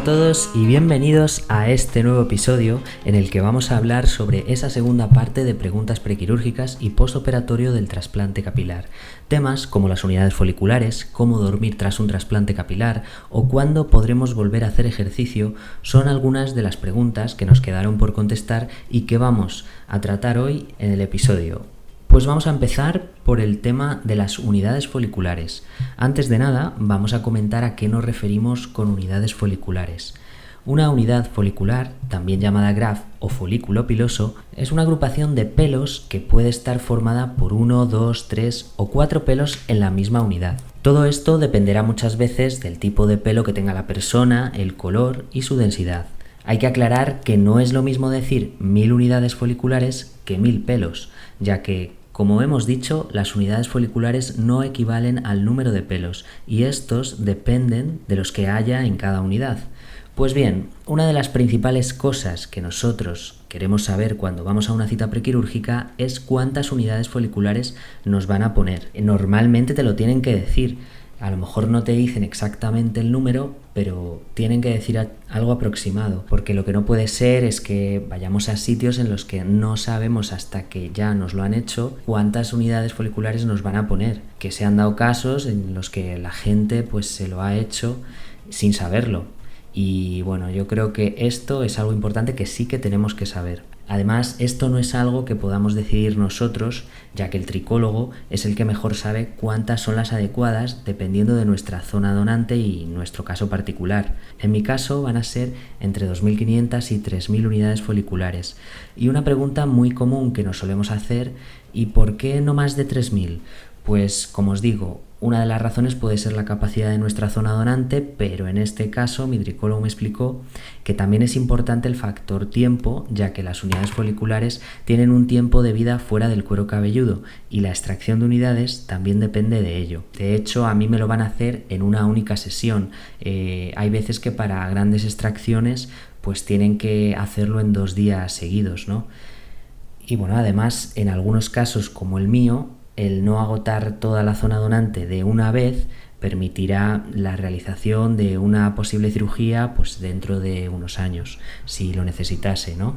todos y bienvenidos a este nuevo episodio en el que vamos a hablar sobre esa segunda parte de preguntas prequirúrgicas y postoperatorio del trasplante capilar. Temas como las unidades foliculares, cómo dormir tras un trasplante capilar o cuándo podremos volver a hacer ejercicio son algunas de las preguntas que nos quedaron por contestar y que vamos a tratar hoy en el episodio. Pues vamos a empezar por el tema de las unidades foliculares. Antes de nada, vamos a comentar a qué nos referimos con unidades foliculares. Una unidad folicular, también llamada graf o folículo piloso, es una agrupación de pelos que puede estar formada por 1, 2, 3 o 4 pelos en la misma unidad. Todo esto dependerá muchas veces del tipo de pelo que tenga la persona, el color y su densidad. Hay que aclarar que no es lo mismo decir 1000 unidades foliculares que 1000 pelos, ya que, como hemos dicho, las unidades foliculares no equivalen al número de pelos y estos dependen de los que haya en cada unidad. Pues bien, una de las principales cosas que nosotros queremos saber cuando vamos a una cita prequirúrgica es cuántas unidades foliculares nos van a poner. Normalmente te lo tienen que decir. A lo mejor no te dicen exactamente el número, pero tienen que decir algo aproximado, porque lo que no puede ser es que vayamos a sitios en los que no sabemos hasta que ya nos lo han hecho cuántas unidades foliculares nos van a poner, que se han dado casos en los que la gente pues se lo ha hecho sin saberlo. Y bueno, yo creo que esto es algo importante que sí que tenemos que saber. Además, esto no es algo que podamos decidir nosotros, ya que el tricólogo es el que mejor sabe cuántas son las adecuadas dependiendo de nuestra zona donante y nuestro caso particular. En mi caso van a ser entre 2.500 y 3.000 unidades foliculares. Y una pregunta muy común que nos solemos hacer, ¿y por qué no más de 3.000? Pues, como os digo, una de las razones puede ser la capacidad de nuestra zona donante, pero en este caso mi tricólogo me explicó que también es importante el factor tiempo, ya que las unidades foliculares tienen un tiempo de vida fuera del cuero cabelludo y la extracción de unidades también depende de ello. De hecho, a mí me lo van a hacer en una única sesión. Hay veces que para grandes extracciones pues tienen que hacerlo en 2 días seguidos, ¿no? Y bueno, además, en algunos casos como el mío, el no agotar toda la zona donante de una vez permitirá la realización de una posible cirugía pues dentro de unos años, si lo necesitase, ¿no?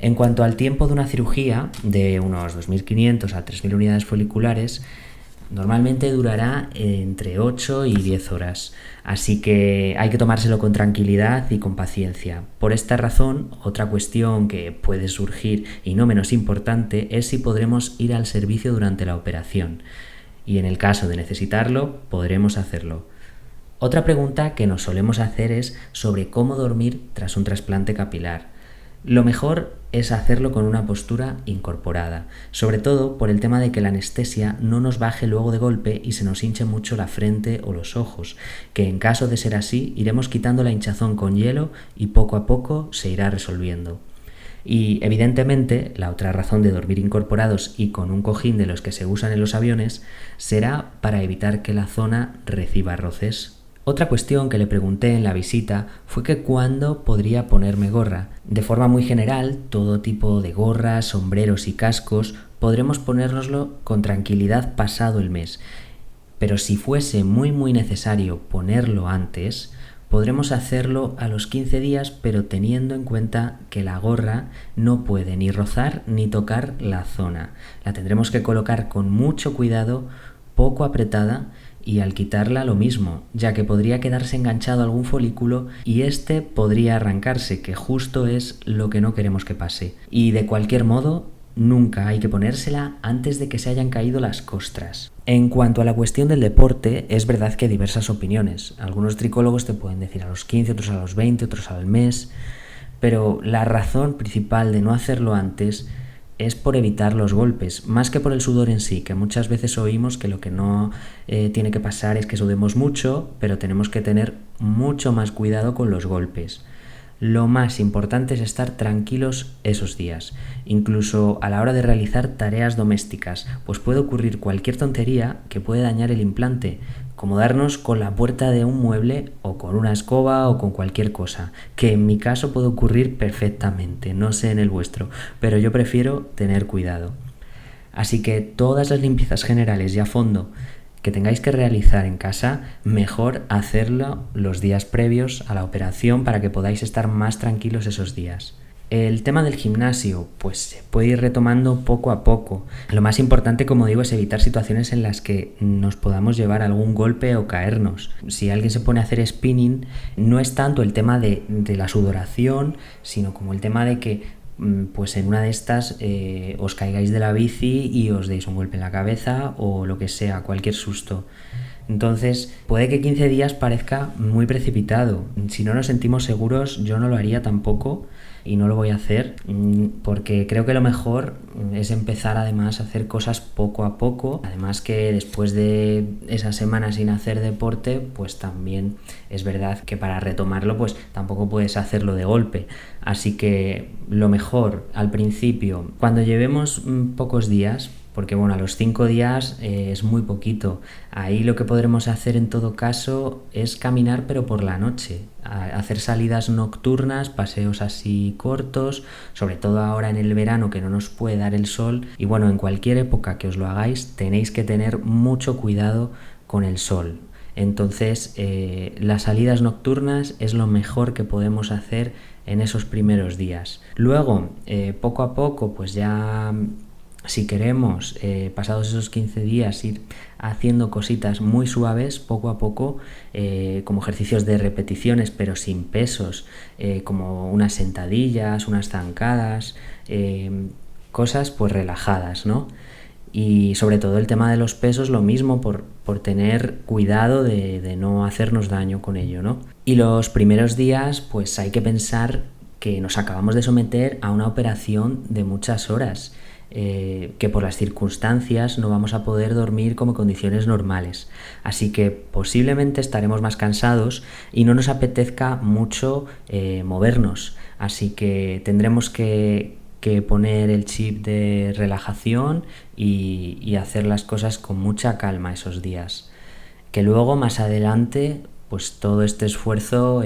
En cuanto al tiempo de una cirugía, de unos 2.500 a 3.000 unidades foliculares, normalmente durará entre 8 y 10 horas, así que hay que tomárselo con tranquilidad y con paciencia. Por esta razón, otra cuestión que puede surgir y no menos importante es si podremos ir al servicio durante la operación y en el caso de necesitarlo, podremos hacerlo. Otra pregunta que nos solemos hacer es sobre cómo dormir tras un trasplante capilar. Lo mejor es hacerlo con una postura incorporada, sobre todo por el tema de que la anestesia no nos baje luego de golpe y se nos hinche mucho la frente o los ojos, que en caso de ser así iremos quitando la hinchazón con hielo y poco a poco se irá resolviendo. Y evidentemente la otra razón de dormir incorporados y con un cojín de los que se usan en los aviones será para evitar que la zona reciba roces. Otra cuestión que le pregunté en la visita fue que cuándo podría ponerme gorra. De forma muy general, todo tipo de gorras, sombreros y cascos podremos ponérnoslo con tranquilidad pasado el mes. Pero si fuese muy necesario ponerlo antes, podremos hacerlo a los 15 días, pero teniendo en cuenta que la gorra no puede ni rozar ni tocar la zona. La tendremos que colocar con mucho cuidado, poco apretada, y al quitarla lo mismo, ya que podría quedarse enganchado algún folículo y este podría arrancarse, que justo es lo que no queremos que pase. Y de cualquier modo, nunca hay que ponérsela antes de que se hayan caído las costras. En cuanto a la cuestión del deporte, es verdad que hay diversas opiniones. Algunos tricólogos te pueden decir a los 15, otros a los 20, otros al mes, pero la razón principal de no hacerlo antes es por evitar los golpes, más que por el sudor en sí, que muchas veces oímos que lo que no tiene que pasar es que sudemos mucho, pero tenemos que tener mucho más cuidado con los golpes. Lo más importante es estar tranquilos esos días, incluso a la hora de realizar tareas domésticas, pues puede ocurrir cualquier tontería que puede dañar el implante, como darnos con la puerta de un mueble o con una escoba o con cualquier cosa, que en mi caso puede ocurrir perfectamente, no sé en el vuestro, pero yo prefiero tener cuidado. Así que todas las limpiezas generales y a fondo que tengáis que realizar en casa, mejor hacerlo los días previos a la operación para que podáis estar más tranquilos esos días. El tema del gimnasio, pues se puede ir retomando poco a poco. Lo más importante, como digo, es evitar situaciones en las que nos podamos llevar algún golpe o caernos. Si alguien se pone a hacer spinning, no es tanto el tema de la sudoración, sino como el tema de que pues en una de estas os caigáis de la bici y os deis un golpe en la cabeza o lo que sea, cualquier susto. Entonces, puede que 15 días parezca muy precipitado. Si no nos sentimos seguros, yo no lo haría tampoco y no lo voy a hacer porque creo que lo mejor es empezar además a hacer cosas poco a poco. Además que después de esas semanas sin hacer deporte, pues también es verdad que para retomarlo pues tampoco puedes hacerlo de golpe. Así que lo mejor al principio, cuando llevemos pocos días, porque bueno, a los 5 días es muy poquito. Ahí lo que podremos hacer en todo caso es caminar pero por la noche, hacer salidas nocturnas, paseos así cortos, sobre todo ahora en el verano que no nos puede dar el sol. Y bueno, en cualquier época que os lo hagáis tenéis que tener mucho cuidado con el sol. Entonces las salidas nocturnas es lo mejor que podemos hacer en esos primeros días. Luego, poco a poco, pues ya si queremos, pasados esos 15 días, ir haciendo cositas muy suaves, poco a poco, como ejercicios de repeticiones, pero sin pesos, como unas sentadillas, unas zancadas, cosas pues relajadas, ¿no? Y sobre todo el tema de los pesos, lo mismo, por tener cuidado de no hacernos daño con ello, ¿no? Y los primeros días, pues hay que pensar que nos acabamos de someter a una operación de muchas horas, que por las circunstancias no vamos a poder dormir como condiciones normales. Así que posiblemente estaremos más cansados y no nos apetezca mucho movernos. Así que tendremos que poner el chip de relajación y hacer las cosas con mucha calma esos días. Que luego, más adelante, pues todo este esfuerzo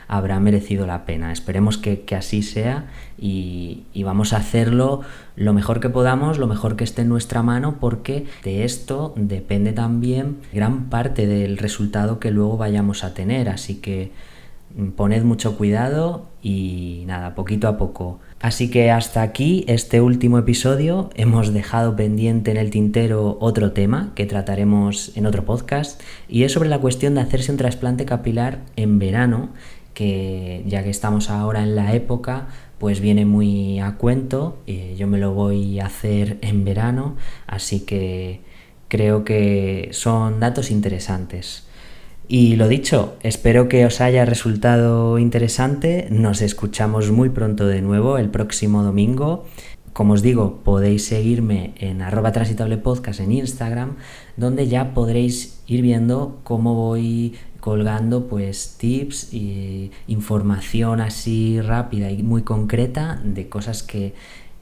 habrá merecido la pena. Esperemos que así sea y vamos a hacerlo lo mejor que podamos, lo mejor que esté en nuestra mano, porque de esto depende también gran parte del resultado que luego vayamos a tener. Así que poned mucho cuidado y nada, poquito a poco. Así que hasta aquí este último episodio. Hemos dejado pendiente en el tintero otro tema que trataremos en otro podcast y es sobre la cuestión de hacerse un trasplante capilar en verano, que ya que estamos ahora en la época, pues viene muy a cuento. Yo me lo voy a hacer en verano, así que creo que son datos interesantes. Y lo dicho, espero que os haya resultado interesante. Nos escuchamos muy pronto de nuevo el próximo domingo. Como os digo, podéis seguirme en @transitable_podcast en Instagram, donde ya podréis ir viendo cómo voy colgando pues tips y información así rápida y muy concreta de cosas que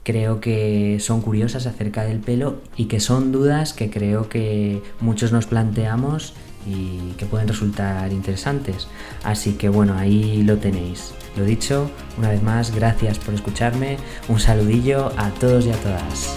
creo que son curiosas acerca del pelo y que son dudas que creo que muchos nos planteamos y que pueden resultar interesantes. Así que bueno, ahí lo tenéis. Lo dicho, una vez más, gracias por escucharme. Un saludillo a todos y a todas.